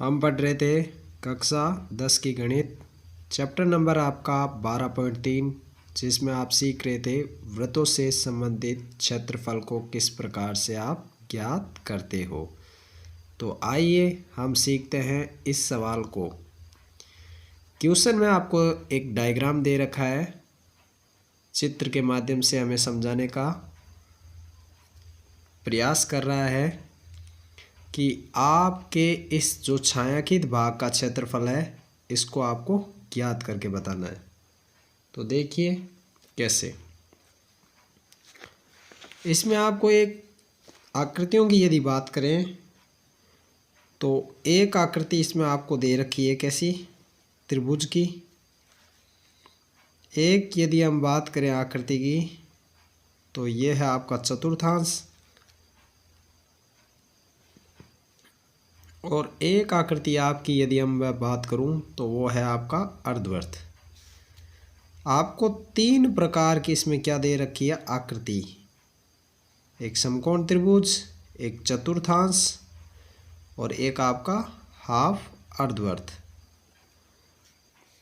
हम पढ़ रहे थे कक्षा 10 की गणित चैप्टर नंबर आपका 12.3, जिसमें आप सीख रहे थे वृत्तों से संबंधित क्षेत्रफल को किस प्रकार से आप ज्ञात करते हो। तो आइए हम सीखते हैं इस सवाल को। क्वेश्चन में आपको एक डायग्राम दे रखा है, चित्र के माध्यम से हमें समझाने का प्रयास कर रहा है कि आपके इस जो छायांकित भाग का क्षेत्रफल है इसको आपको ज्ञात करके बताना है। तो देखिए कैसे। इसमें आपको एक आकृतियों की यदि बात करें तो एक आकृति इसमें आपको दे रखी है कैसी, त्रिभुज की। एक यदि हम बात करें आकृति की तो यह है आपका चतुर्थांश, और एक आकृति आपकी यदि हम बात करूं तो वो है आपका अर्धवृत्त। आपको तीन प्रकार की इसमें क्या दे रखी है आकृति, एक समकोण त्रिभुज, एक चतुर्थांश और एक आपका हाफ अर्धवृत्त।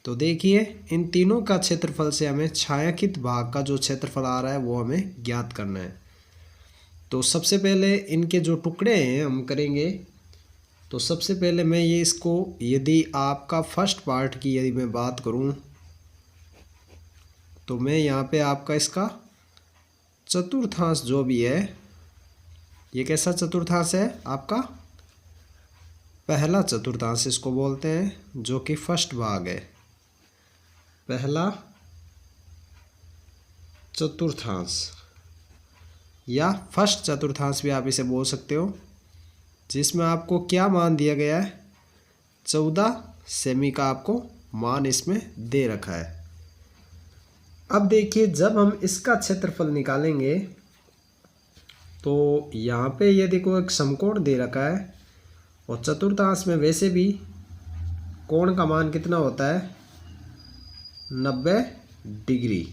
तो देखिए इन तीनों का क्षेत्रफल से हमें छायांकित भाग का जो क्षेत्रफल आ रहा है वो हमें ज्ञात करना है। तो सबसे पहले इनके जो टुकड़े हैं हम करेंगे। तो सबसे पहले मैं ये इसको यदि आपका फर्स्ट पार्ट की यदि मैं बात करूं तो मैं यहाँ पे आपका इसका चतुर्थांश जो भी है, ये कैसा चतुर्थांश है आपका पहला चतुर्थांश इसको बोलते हैं, जो कि फर्स्ट भाग है, पहला चतुर्थांश या फर्स्ट चतुर्थांश भी आप इसे बोल सकते हो, जिसमें आपको क्या मान दिया गया है, 14 सेमी का आपको मान इसमें दे रखा है। अब देखिए जब हम इसका क्षेत्रफल निकालेंगे तो यहाँ पे यदि कोई एक समकोण दे रखा है और चतुर्थांश में वैसे भी कोण का मान कितना होता है 90 डिग्री।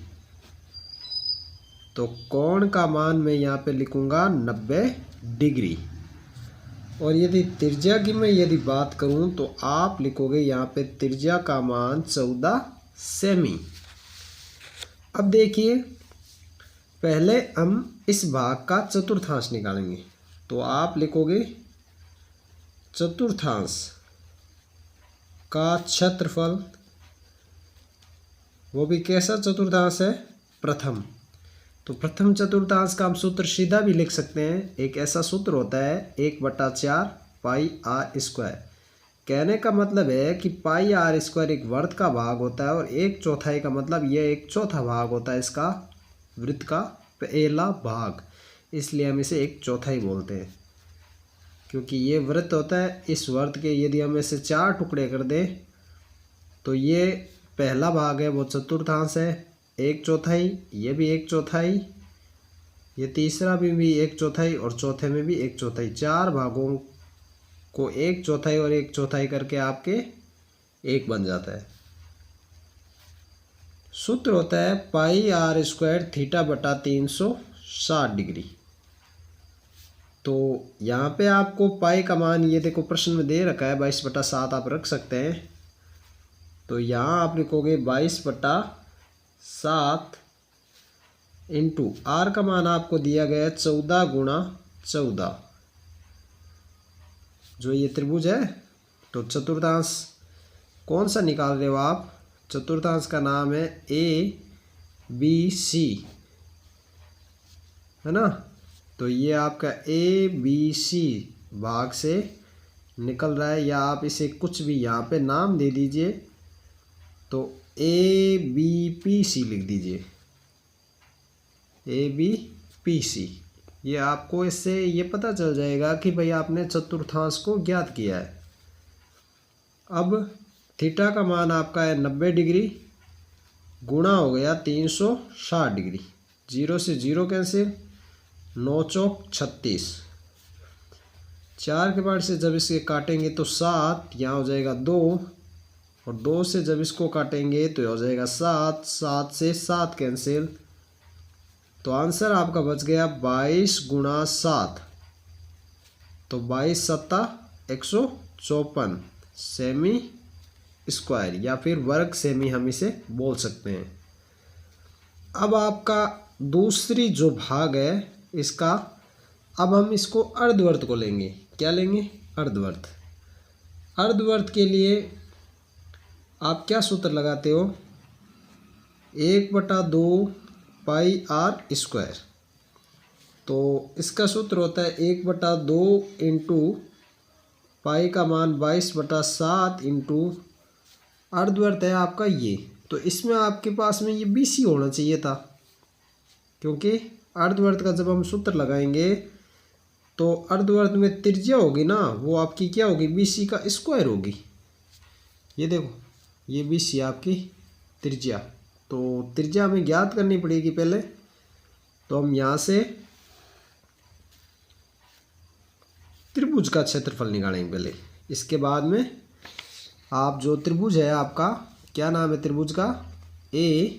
तो कोण का मान मैं यहाँ पे लिखूँगा 90 डिग्री। और यदि त्रिज्या की मैं यदि बात करूं तो आप लिखोगे यहाँ पे त्रिज्या का मान 14 सेमी। अब देखिए पहले हम इस भाग का चतुर्थांश निकालेंगे। तो आप लिखोगे चतुर्थांश का क्षेत्रफल, वो भी कैसा चतुर्थांश है, प्रथम। तो प्रथम चतुर्थांश का हम सूत्र सीधा भी लिख सकते हैं। एक ऐसा सूत्र होता है 1/4 पाई आर स्क्वायर। कहने का मतलब है कि पाई आर स्क्वायर एक वर्ग का भाग होता है और 1/4 का मतलब यह 1/4 भाग होता है इसका वृत्त का पहला भाग, इसलिए हम इसे 1/4 बोलते हैं। क्योंकि ये वृत्त होता है, इस वृत्त के यदि हम इसे 4 टुकड़े कर दें तो ये पहला भाग है वो चतुर्थांश है 1/4, ये भी 1/4, ये तीसरा भी 1/4 और चौथे में भी 1/4। 4 भागों को 1/4 और 1/4 करके आपके एक बन जाता है। सूत्र होता है पाई आर स्क्वायर थीटा बटा 360 डिग्री। तो यहाँ पे आपको पाई का मान ये देखो प्रश्न में दे रखा है 22/7 आप रख सकते हैं। तो यहाँ आप लिखोगे 22/7 इंटू आर का मान आपको दिया गया है 14 गुणा 14, जो ये त्रिभुज है। तो चतुर्थांश कौन सा निकाल रहे हो आप, चतुर्थांश का नाम है ABC, है ना। तो ये आपका ABC भाग से निकल रहा है, या आप इसे कुछ भी यहाँ पे नाम दे दीजिए। तो ABPC लिख दीजिए, ABPC। ये आपको इससे ये पता चल जाएगा कि भाई आपने चतुर्थांश को ज्ञात किया है। अब थीटा का मान आपका है 90 डिग्री, गुणा हो गया 360 डिग्री, 0 से 0 कैंसिल, 9 चौक 36, 4 के बाद से जब इसे काटेंगे तो 7, यहाँ हो जाएगा 2, और 2 से जब इसको काटेंगे तो हो जाएगा 7, 7 से 7 कैंसिल। तो आंसर आपका बच गया 22 गुणा 7, तो 22 सत्ता 154। सेमी स्क्वायर या फिर वर्ग सेमी हम इसे बोल सकते हैं। अब आपका दूसरी जो भाग है इसका, अब हम इसको अर्धवर्त को लेंगे। क्या लेंगे? अर्धवर्त। अर्धवर्त के लिए आप क्या सूत्र लगाते हो? 1/2 पाई आर स्क्वायर। तो इसका सूत्र होता है 1/2 इंटू पाई का मान 22/7 इंटू अर्धवर्त है आपका ये। तो इसमें आपके पास में ये BC होना चाहिए था, क्योंकि अर्धवर्त का जब हम सूत्र लगाएंगे तो अर्धवर्त में त्रिज्या होगी ना, वो आपकी क्या होगी? BC का स्क्वायर होगी। ये देखो, ये BC आपकी त्रिज्या। तो त्रिज्या हमें ज्ञात करनी पड़ेगी पहले। तो हम यहाँ से त्रिभुज का क्षेत्रफल निकालेंगे पहले। इसके बाद में आप जो त्रिभुज है आपका, क्या नाम है त्रिभुज का? A,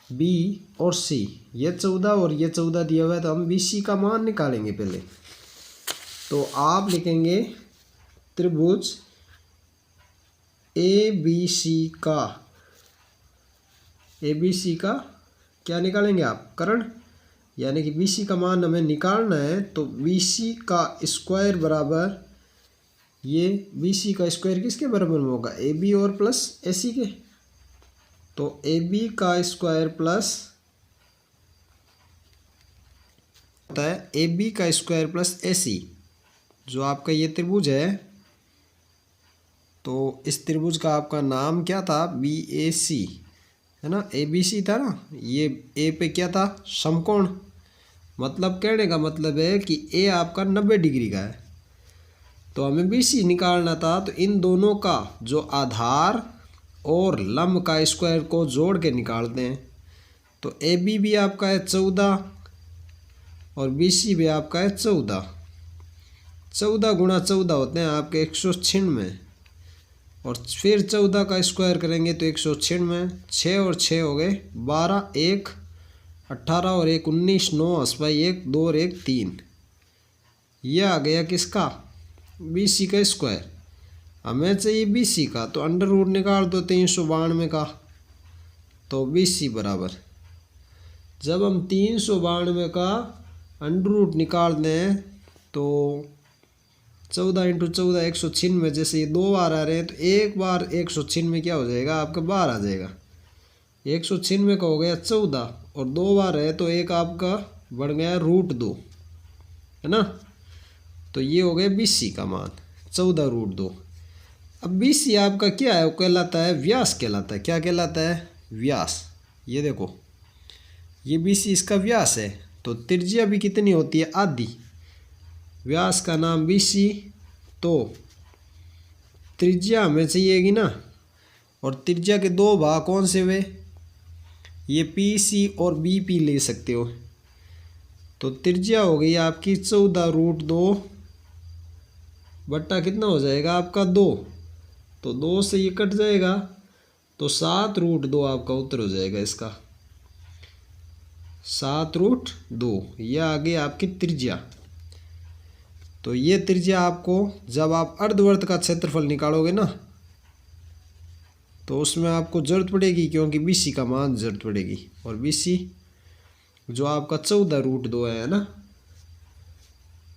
B और C। ये 14 और ये 14 दिया हुआ है, तो हम BC का मान निकालेंगे पहले। तो आप लिखेंगे त्रिभुज ABC का क्या निकालेंगे आप? कर्ण। यानी कि BC का मान हमें निकालना है, तो BC का स्क्वायर बराबर, ये BC का स्क्वायर किसके बराबर में होगा? AB और प्लस AC के। तो AB का स्क्वायर प्लस होता है AB का स्क्वायर प्लस AC। जो आपका ये त्रिभुज है, तो इस त्रिभुज का आपका नाम क्या था? BAC है ना, ABC था ना। ये A पे क्या था? समकोण। मतलब कहने का मतलब है कि A आपका 90 डिग्री का है, तो हमें BC निकालना था। तो इन दोनों का जो आधार और लंब का स्क्वायर को जोड़ के निकालते हैं। तो AB भी आपका है 14 और BC भी आपका है 14। 14 गुणा 14 होते हैं आपके 196, और फिर 14 का स्क्वायर करेंगे तो 196। 6 और 6 हो गए 12, 1 18 और 1 19, 9 हंसपाई 1 2 और 1 3। यह आ गया किसका? BC का स्क्वायर। हमें चाहिए BC का, तो अंडर रूट निकाल दो 392 का। तो BC बराबर, जब हम 392 का अंडर रूट निकाल दें तो 14 × 14 196। जैसे ये 2 बार आ रहे हैं, तो एक बार 196 क्या हो जाएगा? आपका 12 आ जाएगा। 196 का हो गया 14, और 2 बार है तो एक आपका बढ़ गया √2, है ना। तो ये हो गया BC का मान 14√2। अब BC आपका क्या है? वो कहलाता है व्यास कहलाता है। क्या कहलाता है? व्यास। ये देखो, ये BC इसका व्यास है। तो त्रिज्या भी कितनी होती है? आधी। व्यास का नाम BC, तो त्रिज्या हमें चाहिएगी ना। और त्रिज्या के 2 भाग कौन से हुए? ये PC और BP ले सकते हो। तो त्रिज्या हो गई आपकी 14√2 बट्टा कितना हो जाएगा आपका? 2। तो 2 से ये कट जाएगा, तो 7√2 आपका उत्तर हो जाएगा इसका। 7√2 ये आ गई आपकी त्रिज्या। तो ये त्रिज्या आपको जब आप अर्धवर्त का क्षेत्रफल निकालोगे ना, तो उसमें आपको ज़रूरत पड़ेगी, क्योंकि BC का मान ज़रूरत पड़ेगी। और BC जो आपका 14√2 है ना,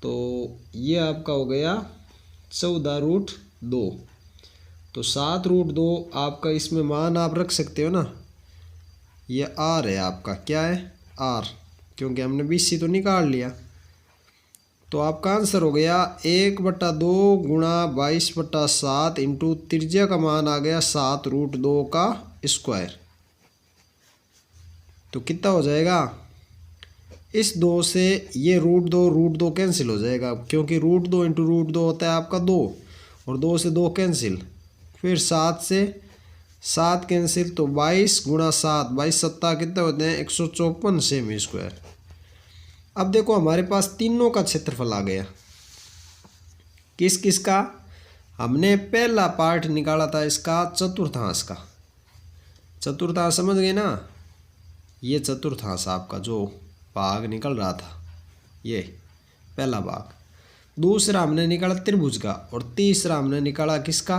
तो ये आपका हो गया 14√2। तो 7√2 आपका इसमें मान आप रख सकते हो ना। ये R है आपका, क्या है? R, क्योंकि हमने BC तो निकाल लिया। तो आपका आंसर हो गया 1/2 गुणा 22/7 इंटू त्रिज्या का मान आ गया 7√2 का स्क्वायर। तो कितना हो जाएगा? इस 2 से ये √2 कैंसिल हो जाएगा, क्योंकि √2 इंटू √2 होता है आपका 2, और 2 से 2 कैंसिल। फिर 7 से 7 कैंसिल, तो 22 गुणा 7, 22 7 कितने होते हैं? 154 सेमी स्क्वायर। अब देखो हमारे पास तीनों का क्षेत्रफल आ गया। किस किस का? हमने पहला पार्ट निकाला था इसका चतुर्थांश का। चतुर्थांश समझ गए ना? ये चतुर्थांश आपका जो भाग निकल रहा था, ये पहला भाग। दूसरा हमने निकाला त्रिभुज का, और तीसरा हमने निकाला किसका,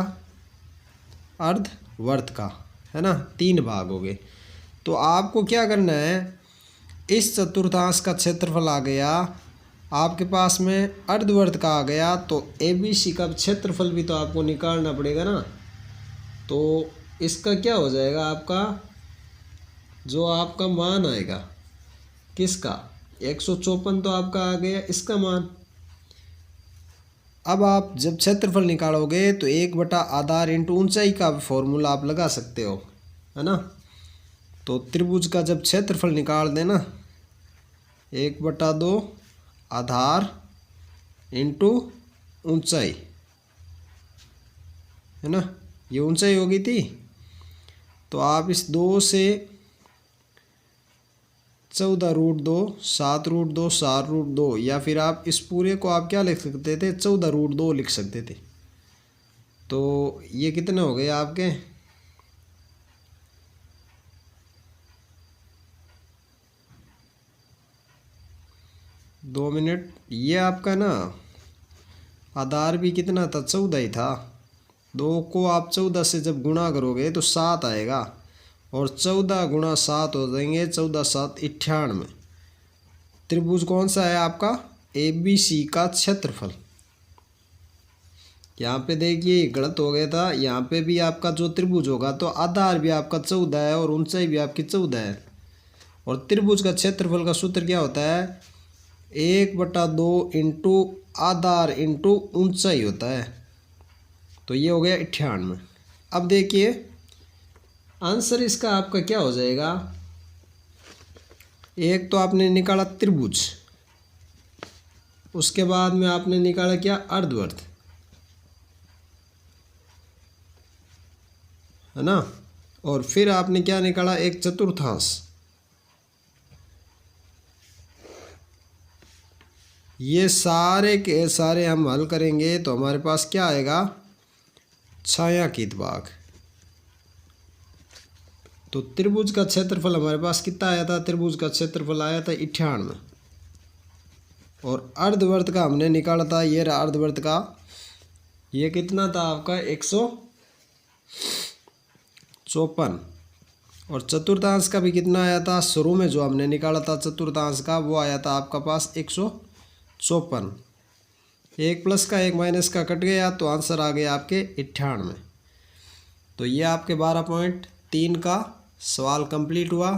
अर्धवर्त का, है ना। 3 भाग हो गए। तो आपको क्या करना है, इस चतुर्थांश का क्षेत्रफल आ गया आपके पास में, अर्धवर्त का आ गया, तो ABC का क्षेत्रफल भी तो आपको निकालना पड़ेगा ना। तो इसका क्या हो जाएगा, आपका जो आपका मान आएगा किसका, 154 तो आपका आ गया इसका मान। अब आप जब क्षेत्रफल निकालोगे तो 1 आधार इंटू ऊंचाई का फॉर्मूला आप लगा सकते हो, है ना। तो त्रिभुज का जब क्षेत्रफल निकाल देना, 1/2 आधार इंटू ऊंचाई, है ना, ये ऊंचाई होगी थी। तो आप इस 2 से 14√2, 7√2, 4√2, या फिर आप इस पूरे को आप क्या लिख सकते थे, 14√2 लिख सकते थे। तो ये कितने हो गए आपके, दो मिनट। ये आपका ना आधार भी कितना था, 14 ही था। 2 को आप 14 से जब गुणा करोगे तो 7 आएगा, और 14 × 7 हो जाएंगे 14 7 98। त्रिभुज कौन सा है आपका, ABC का क्षेत्रफल। यहाँ पे देखिए गलत हो गया था, यहाँ पे भी आपका जो त्रिभुज होगा तो आधार भी आपका 14 है और ऊंचाई भी आपकी 14 है। और त्रिभुज का क्षेत्रफल का सूत्र क्या होता है, 1/2 इंटू आधार इंटू ऊंचाई होता है। तो ये हो गया 98। अब देखिए आंसर इसका आपका क्या हो जाएगा, एक तो आपने निकाला त्रिभुज, उसके बाद में आपने निकाला क्या, अर्धवर्त, है ना। और फिर आपने क्या निकाला, एक चतुर्थांश। ये सारे के सारे हम हल करेंगे तो हमारे पास क्या आएगा, छायांकित भाग। तो त्रिभुज का क्षेत्रफल हमारे पास कितना आया था, त्रिभुज का क्षेत्रफल आया था 98। और अर्धवर्त का हमने निकाला था, ये रहा अर्धवर्त का, ये कितना था आपका 154। और चतुर्थांश का भी कितना आया था, शुरू में जो हमने निकाला था चतुर्थांश का वो आया था आपका पास 154। एक प्लस का एक माइनस का कट गया तो आंसर आ गया आपके 98। तो ये आपके 12.3 का सवाल कंप्लीट हुआ।